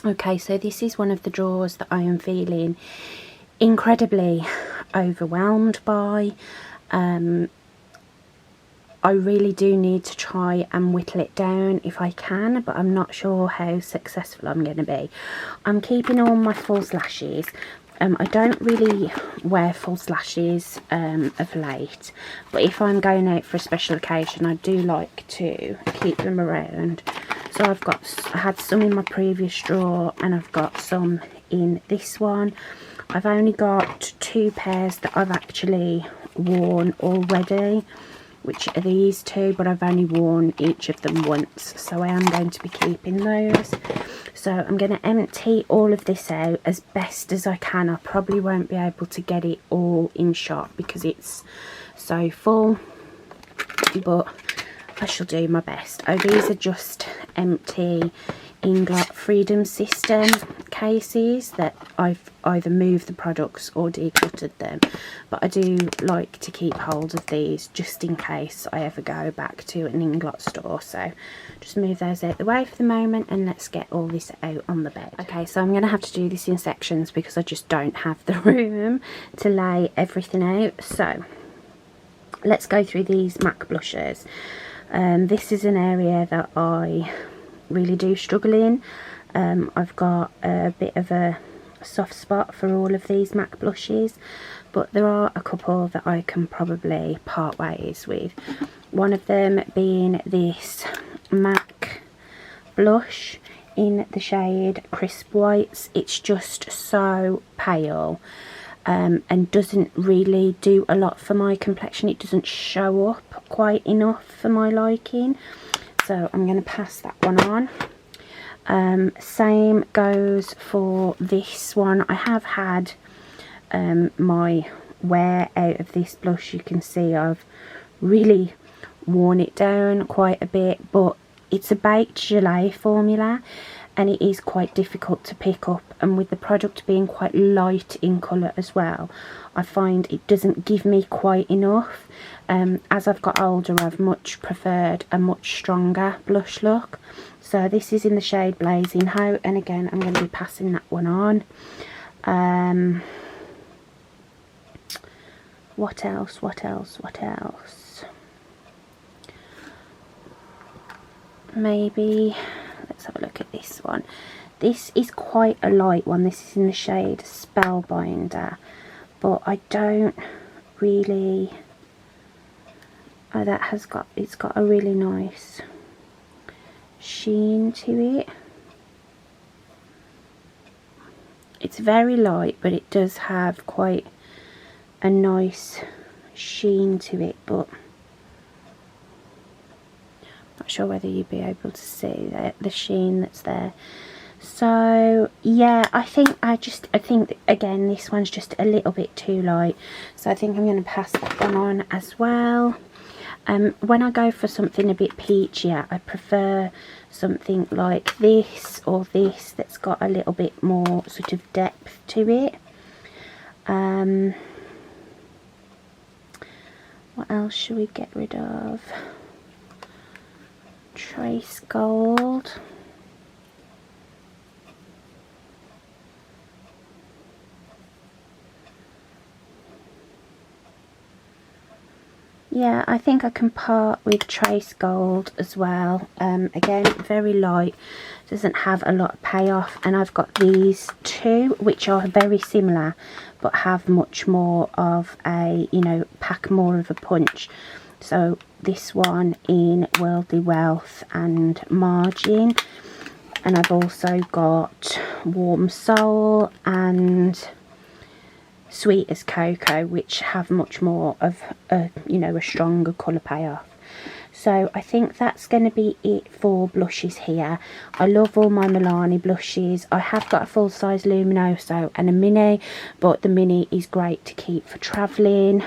Okay, so this is one of the drawers that I am feeling incredibly overwhelmed by. I really do need to try and whittle it down if I can, but I'm not sure how successful I'm going to be. I'm keeping all my false lashes. I don't really wear false lashes of late, but if I'm going out for a special occasion, I do like to keep them around. So I had some in my previous drawer, and I've got some in this one. I've only got 2 pairs that I've actually worn already, which are these 2, but I've only worn each of them once, so I am going to be keeping those. So I'm going to empty all of this out as best as I can. I probably won't be able to get it all in shot because it's so full, but I shall do my best. Oh, these are just empty Inglot Freedom System cases that I've either moved the products or decluttered them, but I do like to keep hold of these just in case I ever go back to an Inglot store. So just move those out the way for the moment, and let's get all this out on the bed. Okay, so I'm going to have to do this in sections because I just don't have the room to lay everything out. So let's go through these MAC blushes. This is an area that I really do struggle in. I've got a bit of a soft spot for all of these MAC blushes, but there are a couple that I can probably part ways with. One of them being this MAC blush in the shade Crisp Whites. It's just so pale and doesn't really do a lot for my complexion. It doesn't show up quite enough for my liking, so I'm going to pass that one on. Same goes for this one. I have had my wear out of this blush. You can see I've really worn it down quite a bit, but it's a baked gelée formula and it is quite difficult to pick up, and with the product being quite light in colour as well, I find it doesn't give me quite enough. As I've got older, I've much preferred a much stronger blush look. So this is in the shade Blazing Hot, and again I'm going to be passing that one on. What else? Maybe let's have a look at this one. This is quite a light one. This is in the shade Spellbinder, but I don't really... Oh, it's got a really nice sheen to it. It's very light, but it does have quite a nice sheen to it, but not sure whether you'd be able to see the sheen that's there. So yeah, I think again this one's just a little bit too light, so I think I'm going to pass that one on as well. When I go for something a bit peachier, I prefer something like this or this that's got a little bit more sort of depth to it. What else should we get rid of? Trace Gold. Yeah, I think I can part with Trace Gold as well. Again, very light, doesn't have a lot of payoff, and I've got these 2 which are very similar but have much more of a, you know, pack more of a punch. So this one in Worldly Wealth and Margin, and I've also got Warm Soul and Sweet as Cocoa, which have much more of a, you know, a stronger colour payoff. So I think that's going to be it for blushes here. I love all my Milani blushes. I have got a full size Luminoso and a mini, but the mini is great to keep for travelling.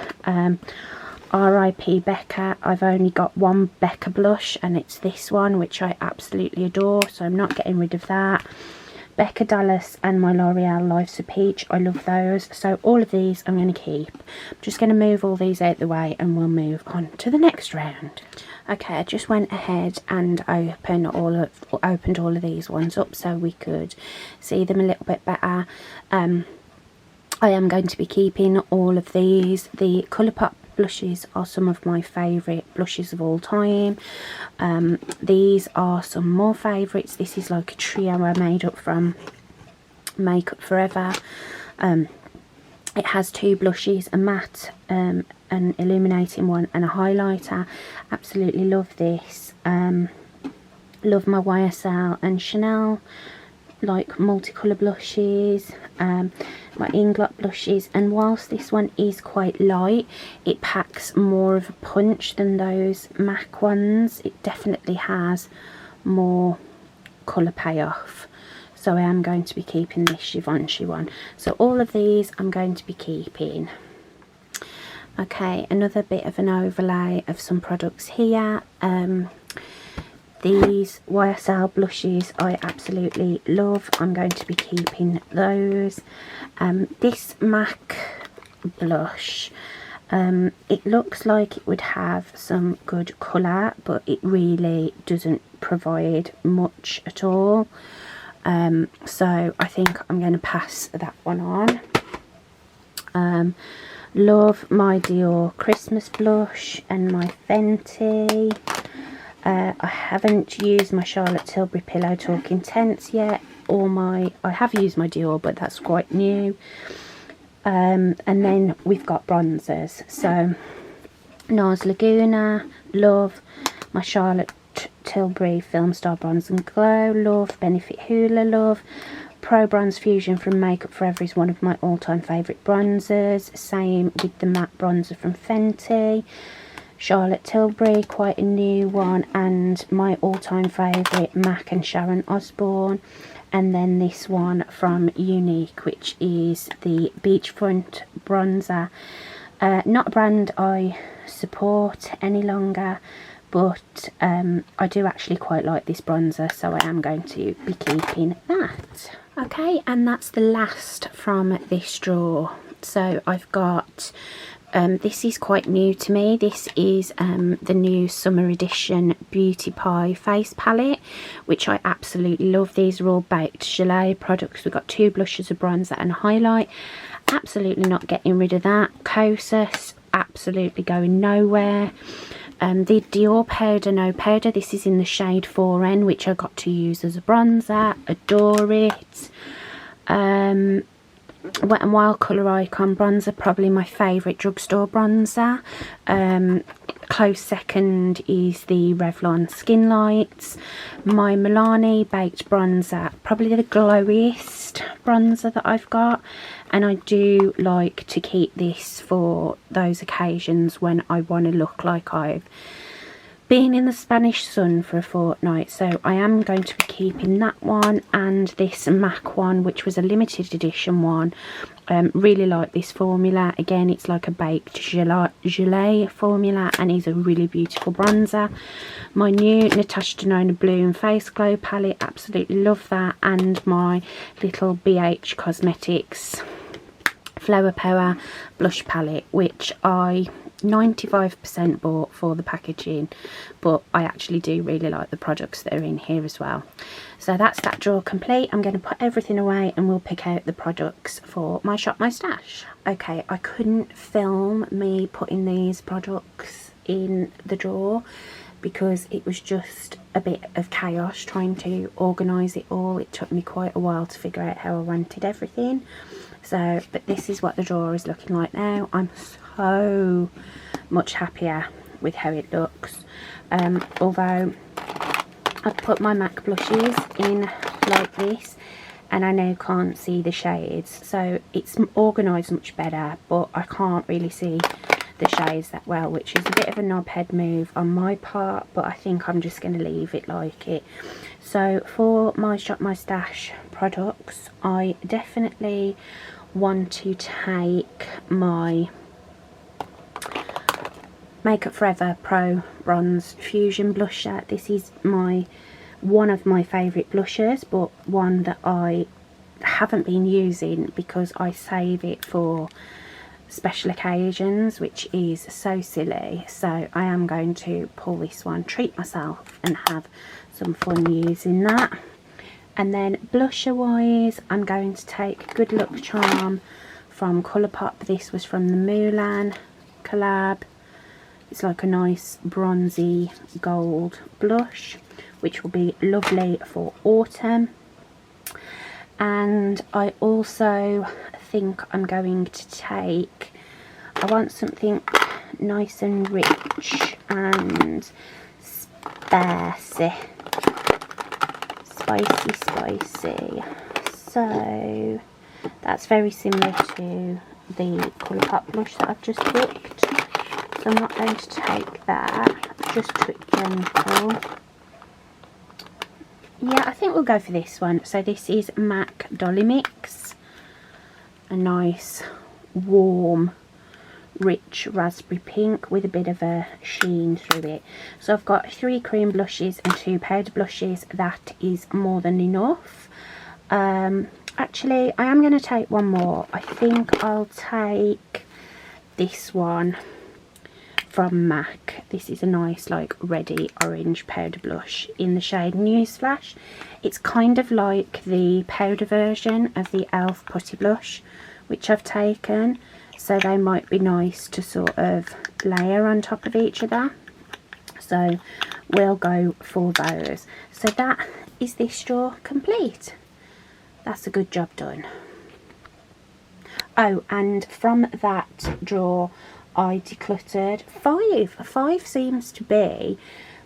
RIP Becca, I've only got one Becca blush and it's this one, which I absolutely adore, so I'm not getting rid of that. Becca Dallas and my L'Oreal Life's a Peach. I love those. So all of these I'm going to keep. I'm just going to move all these out the way and we'll move on to the next round. Okay, I just went ahead and opened all of these ones up so we could see them a little bit better. I am going to be keeping all of these. The Colourpop blushes are some of my favourite blushes of all time. These are some more favourites. This is like a trio I made up from Makeup Forever. It has two blushes, a matte, an illuminating one and a highlighter. Absolutely love this. Love my YSL and Chanel like multicolour blushes, my Inglot blushes, and whilst this one is quite light, it packs more of a punch than those MAC ones. It definitely has more colour payoff, so I am going to be keeping this Givenchy one. So all of these I'm going to be keeping. Okay, another bit of an overlay of some products here. These YSL blushes I absolutely love. I'm going to be keeping those. This MAC blush, it looks like it would have some good colour, but it really doesn't provide much at all. So I think I'm going to pass that one on. Love my Dior Christmas blush and my Fenty. I haven't used my Charlotte Tilbury Pillow Talk Intense yet, or I have used my Dior, but that's quite new. And then we've got bronzers. So NARS Laguna, love my Charlotte Tilbury Film Star Bronze and Glow, love Benefit Hoola, love Pro Bronze Fusion from Makeup Forever is one of my all-time favourite bronzers. Same with the matte bronzer from Fenty. Charlotte Tilbury, quite a new one, and my all-time favourite MAC and Sharon Osbourne. And then this one from Unique, which is the Beachfront bronzer. Not a brand I support any longer, but I do actually quite like this bronzer, so I am going to be keeping that. Okay, and that's the last from this drawer. So I've got this is quite new to me. This is the new summer edition Beauty Pie face palette, which I absolutely love. These are all baked gelée products. We've got two blushes, a bronzer and a highlight. Absolutely not getting rid of that. Kosas, absolutely going nowhere. The Dior powder, no powder. This is in the shade 4N, which I got to use as a bronzer. Adore it. Wet n Wild Colour Icon bronzer, probably my favourite drugstore bronzer. Close second is the Revlon Skin Lights. My Milani Baked bronzer, probably the glowiest bronzer that I've got, and I do like to keep this for those occasions when I want to look like I've been in the Spanish sun for a fortnight. So I am going to be keeping that one, and this MAC one, which was a limited edition one. Really like this formula. Again, it's like a baked gelée formula and is a really beautiful bronzer. My new Natasha Denona Bloom Face Glow palette, absolutely love that. And my little BH Cosmetics Flower Power blush palette, which I 95% bought for the packaging, but I actually do really like the products that are in here as well. So that's that drawer complete. I'm going to put everything away and we'll pick out the products for my Shop My Stash. Okay, I couldn't film me putting these products in the drawer because it was just a bit of chaos trying to organise it all. It took me quite a while to figure out how I wanted everything. So, but this is what the drawer is looking like now. I'm so much happier with how it looks. Although I've put my MAC blushes in like this and I now can't see the shades, so it's organised much better, but I can't really see the shades that well, which is a bit of a knobhead move on my part, but I think I'm just going to leave it like it. So for my Shop My Stash products, I definitely want to take my Makeup Forever Pro Bronze Fusion Blusher. This is my one of my favourite blushes, but one that I haven't been using because I save it for special occasions, which is so silly. So I am going to pull this one, treat myself and have some fun using that. And then blusher wise, I'm going to take Good Luck Charm from Colourpop. This was from the Milani collab. It's like a nice bronzy gold blush, which will be lovely for autumn. And I also think I'm going to take, I want something nice and rich and spicy. So that's very similar to the Colourpop blush that I've just picked. So I'm not going to take that, just Trick Gentle. Yeah, I think we'll go for this one. So this is MAC Dolly Mix. A nice, warm, rich raspberry pink with a bit of a sheen through it. So I've got 3 cream blushes and 2 powder blushes. That is more than enough. Actually, I am going to take one more. I think I'll take this one from MAC. This is a nice like reddy orange powder blush in the shade Newsflash. It's kind of like the powder version of the e.l.f. putty blush which I've taken, so they might be nice to sort of layer on top of each other. So we'll go for those. So that is this drawer complete. That's a good job done. Oh, and from that drawer I decluttered 5. 5 seems to be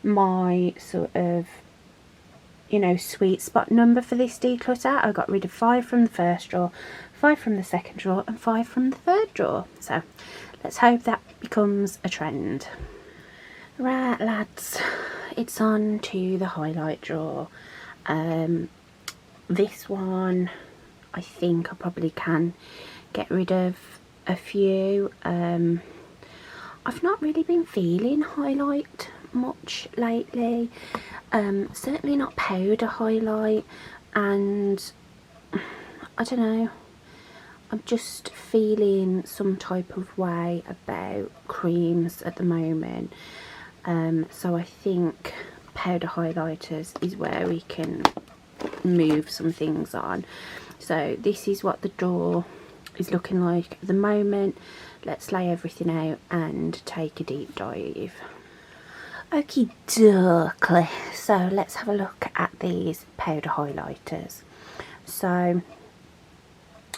my sort of, you know, sweet spot number for this declutter. I got rid of 5 from the first drawer, 5 from the second drawer and 5 from the third drawer. So let's hope that becomes a trend. Right lads, it's on to the highlight drawer. This one I think I probably can get rid of a few. I've not really been feeling highlight much lately, certainly not powder highlight, and I don't know, I'm just feeling some type of way about creams at the moment. So I think powder highlighters is where we can move some things on. So this is what the drawer is looking like at the moment. Let's lay everything out and take a deep dive. Okie dokie, so let's have a look at these powder highlighters. So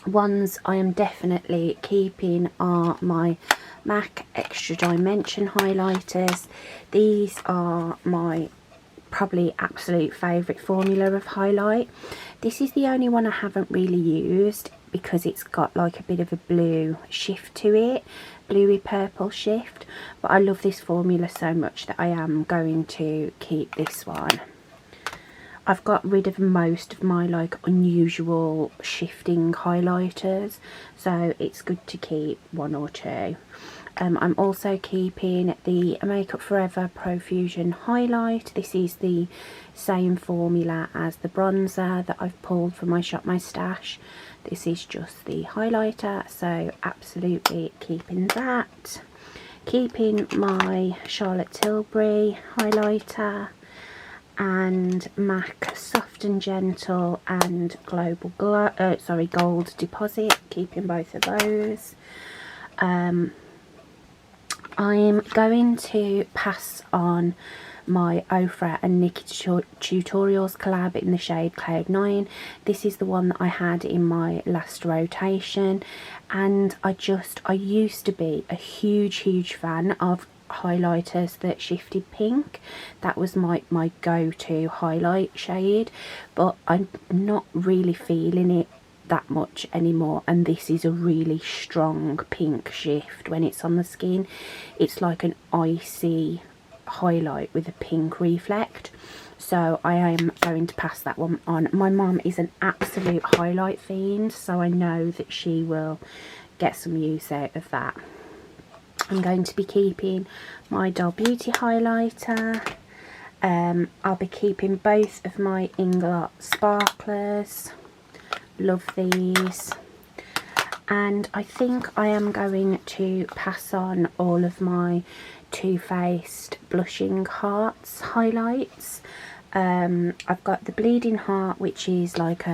ones I am definitely keeping are my MAC Extra Dimension highlighters. These are my probably absolute favourite formula of highlight. This is the only one I haven't really used because it's got like a bit of a blue shift to it, bluey purple shift, but I love this formula so much that I am going to keep this one. I've got rid of most of my like unusual shifting highlighters, so it's good to keep 1 or 2. I'm also keeping the Make Up For Ever Profusion highlight. This is the same formula as the bronzer that I've pulled from my Shop My Stash. This is just the highlighter, so absolutely keeping that. Keeping my Charlotte Tilbury highlighter and MAC Soft and Gentle and Gold Deposit, keeping both of those. I'm going to pass on my Ofra and Nikki Tutorials collab in the shade Cloud 9. This is the one that I had in my last rotation, and I used to be a huge fan of highlighters that shifted pink. That was my go-to highlight shade, but I'm not really feeling it that much anymore, and this is a really strong pink shift when it's on the skin. It's like an icy highlight with a pink reflect, so I am going to pass that one on. My mum is an absolute highlight fiend, so I know that she will get some use out of that. I'm going to be keeping my Doll Beauty highlighter, I'll be keeping both of my Inglot sparklers. Love these. And I think I am going to pass on all of my Too Faced Blushing Hearts highlights. I've got the Bleeding Heart, which is like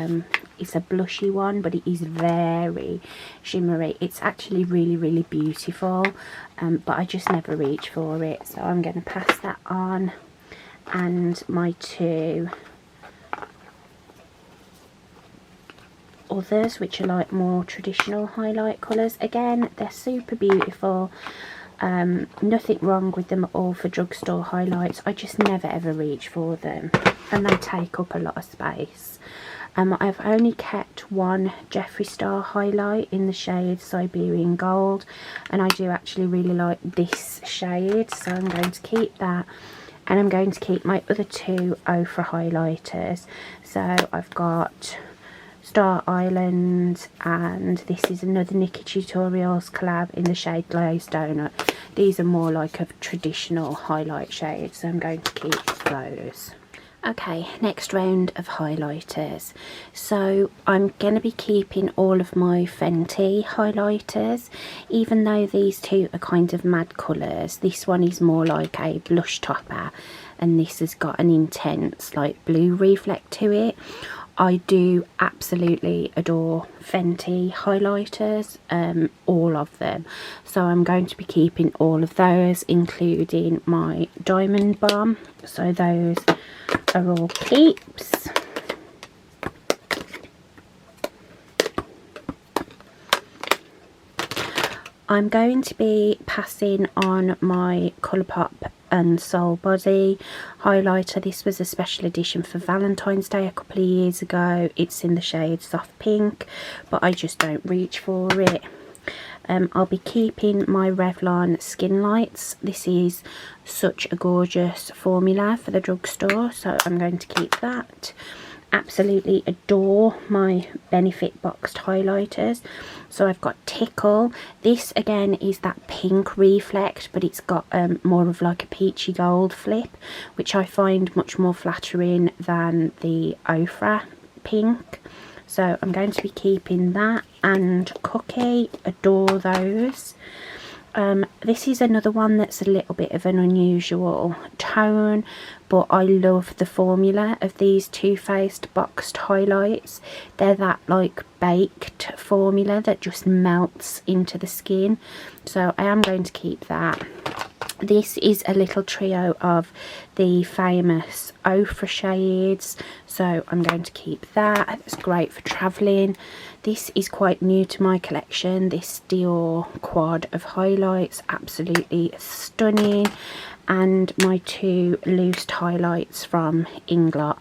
it's a blushy one, but it is very shimmery. It's actually really beautiful, but I just never reach for it, so I'm going to pass that on. And my two others, which are like more traditional highlight colours. Again, they're super beautiful. Nothing wrong with them at all for drugstore highlights. I just never ever reach for them, and they take up a lot of space. I've only kept one Jeffree Star highlight in the shade Siberian Gold, and I do actually really like this shade, so I'm going to keep that. And I'm going to keep my other two Ofra highlighters. So I've got Star Island, and this is another Nikki Tutorials collab in the shade Glazed Donut. These are more like a traditional highlight shade, so I'm going to keep those. Okay, next round of highlighters. So I'm going to be keeping all of my Fenty highlighters, even though these two are kind of mad colours. This one is more like a blush topper, and this has got an intense like blue reflect to it. I do absolutely adore Fenty highlighters, all of them. So I'm going to be keeping all of those, including my Diamond Bomb. So those are all keeps. I'm going to be passing on my Colourpop and Soul Body highlighter. This was a special edition for Valentine's Day a couple of years ago. It's in the shade Soft Pink, but I just don't reach for it. I'll be keeping my Revlon Skin Lights. This is such a gorgeous formula for the drugstore, so I'm going to keep that. Absolutely adore my Benefit boxed highlighters. So I've got Tickle. This again is that pink reflect, but it's got more of like a peachy gold flip, which I find much more flattering than the Ofra pink. So I'm going to be keeping that. And Cookie, adore those. This is another one that's a little bit of an unusual tone, but I love the formula of these Too Faced boxed highlights. They're that like baked formula that just melts into the skin, so I am going to keep that. This is a little trio of the famous Ofra shades, so I'm going to keep that. It's great for travelling. This is quite new to my collection, this Dior quad of highlights, absolutely stunning. And my two loose highlights from Inglot.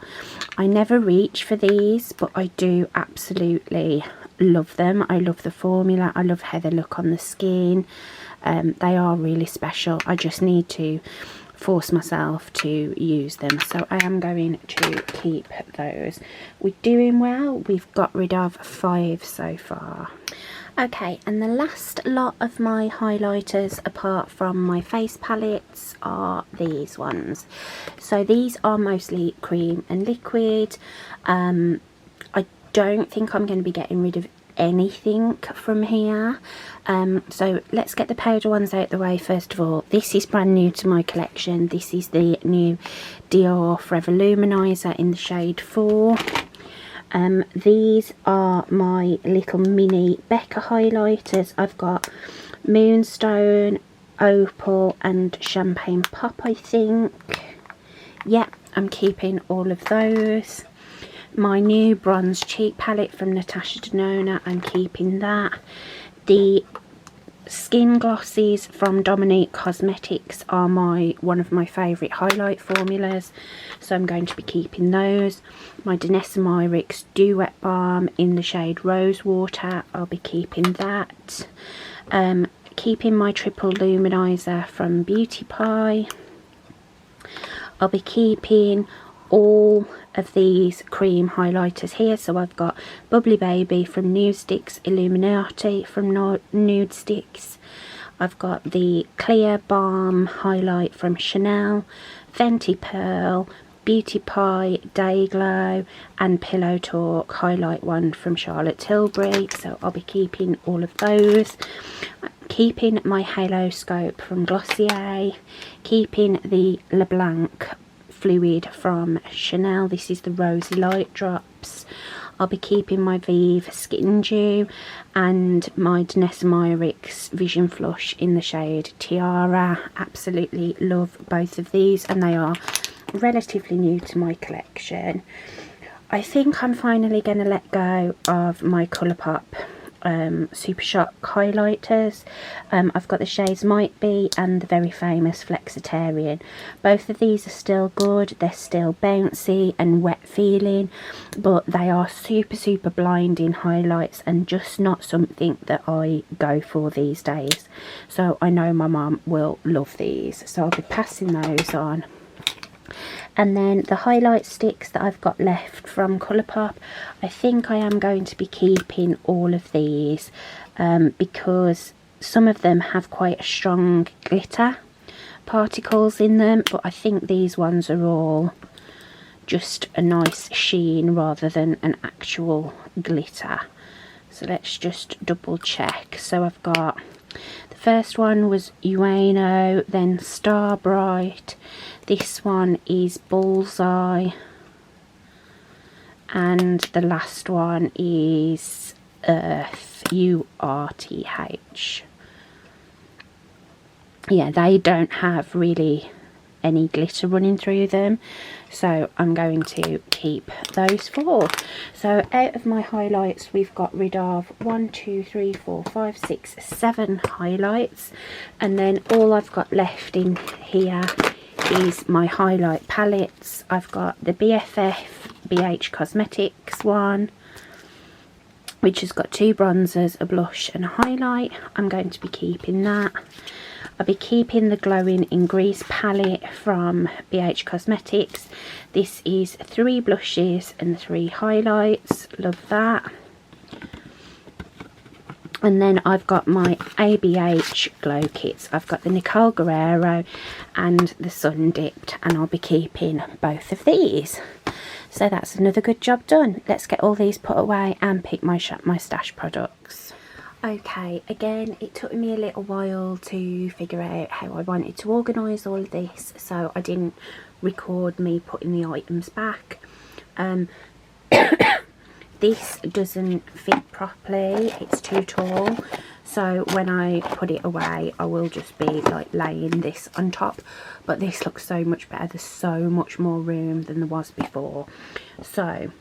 I never reach for these, but I do absolutely love them. I love the formula, I love how they look on the skin. They are really special. I just need to force myself to use them, so I am going to keep those. We're doing well. We've got rid of 5 so far. Okay, and the last lot of my highlighters apart from my face palettes are these ones. So these are mostly cream and liquid. I don't think I'm going to be getting rid of anything from here, so let's get the powder ones out the way first of all. This is brand new to my collection. This is the new Dior Forever Luminizer in the shade 4. These are my little mini Becca highlighters. I've got Moonstone, Opal and Champagne Pop, I think. Yeah, I'm keeping all of those. My new bronze cheek palette from Natasha Denona, I'm keeping that. The skin glosses from Dominique Cosmetics are one of my favourite highlight formulas, so I'm going to be keeping those. My Danessa Myricks Duet Balm in the shade Rosewater, I'll be keeping that. Keeping my triple luminizer from Beauty Pie. I'll be keeping all of these cream highlighters here. So I've got Bubbly Baby from Nude Sticks, Illuminati from Nude Sticks. I've got the Clear Balm highlight from Chanel, Fenty Pearl, Beauty Pie, Day Glow and Pillow Talk highlight one from Charlotte Tilbury, so I'll be keeping all of those. Keeping my Halo Scope from Glossier, keeping the LeBlanc fluid from Chanel, this is the Rosy Light Drops. I'll be keeping my Vive Skin Dew and my Danessa Myricks Vision Flush in the shade Tiara. Absolutely love both of these, and they are relatively new to my collection. I think I'm finally going to let go of my Colourpop Super Shock highlighters. I've got the shades Might Be and the very famous Flexitarian. Both of these are still good, they're still bouncy and wet feeling, but they are super blinding highlights and just not something that I go for these days. So I know my mum will love these, so I'll be passing those on. And then the highlight sticks that I've got left from Colourpop, I think I am going to be keeping all of these because some of them have quite a strong glitter particles in them, but I think these ones are all just a nice sheen rather than an actual glitter. So let's just double check. So I've got, the first one was Ueno, then Star Bright. This one is Bullseye, and the last one is Earth, URTH. Yeah, they don't have really any glitter running through them, so I'm going to keep those four. So out of my highlights, we've got rid of 1, 2, 3, 4, 5, 6, 7 highlights, and then all I've got left in here is my highlight palettes. I've got the BFF BH Cosmetics one, which has got 2 bronzers, a blush and a highlight. I'm going to be keeping that. I'll be keeping the Glowing in Grease palette from BH Cosmetics. This is 3 blushes and 3 highlights. Love that. And then I've got my ABH glow kits. I've got the Nicole Guerrero and the Sun Dipped, and I'll be keeping both of these. So that's another good job done. Let's get all these put away and pick my stash products. Okay, again, it took me a little while to figure out how I wanted to organise all of this, so I didn't record me putting the items back. This doesn't fit properly, it's too tall, so when I put it away I will just be like laying this on top, but this looks so much better. There's so much more room than there was before. So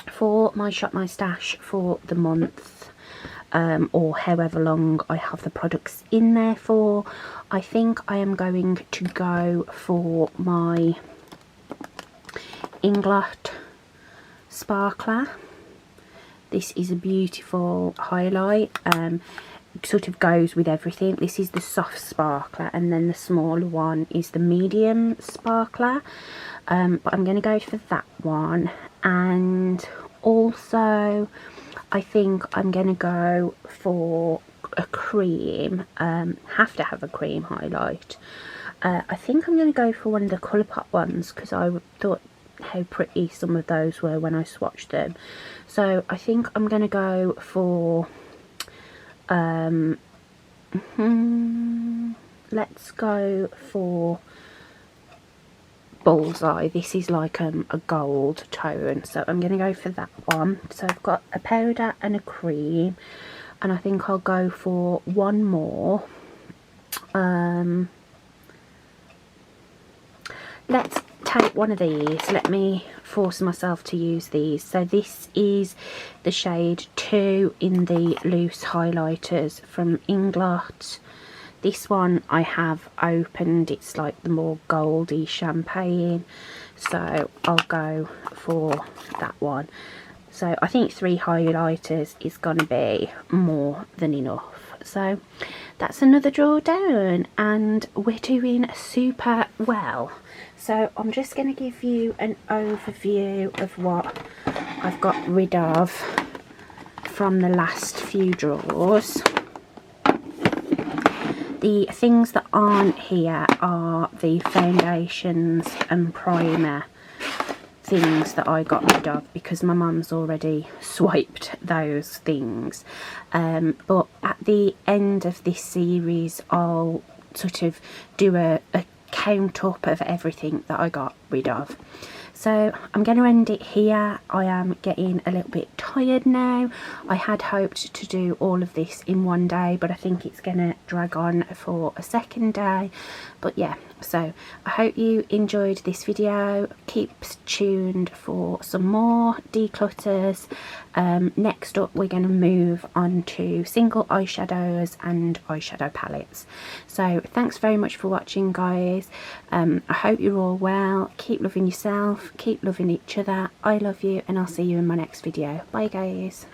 for my Shop My Stash for the month, or however long I have the products in there for, I think I am going to go for my Inglot Sparkler. This is a beautiful highlight, sort of goes with everything. This is the soft sparkler, and then the smaller one is the medium sparkler, but I'm going to go for that one. And also I think I'm going to go for a cream, have to have a cream highlight. I think I'm going to go for one of the Colourpop ones because I thought how pretty some of those were when I swatched them. So I think I'm going to go for let's go for Bullseye. This is like a gold tone, so I'm going to go for that one. So I've got a powder and a cream, and I think I'll go for one more. Let's take one of these. Let me force myself to use these. So this is the shade 2 in the loose highlighters from Inglot. This one I have opened, it's like the more goldy champagne, so I'll go for that one. So I think 3 highlighters is going to be more than enough. So that's another drawdown, and we're doing super well. So I'm just going to give you an overview of what I've got rid of from the last few draws. The things that aren't here are the foundations and primer things that I got rid of because my mum's already swiped those things. But at the end of this series I'll sort of do a count up of everything that I got rid of. So I'm going to end it here. I am getting a little bit tired now. I had hoped to do all of this in one day, but I think it's going to drag on for a second day. But yeah, so I hope you enjoyed this video. Keep tuned for some more declutters. Next up we're going to move on to single eyeshadows and eyeshadow palettes. So thanks very much for watching, guys. I hope you're all well. Keep loving yourself, keep loving each other. I love you, and I'll see you in my next video. Bye, guys.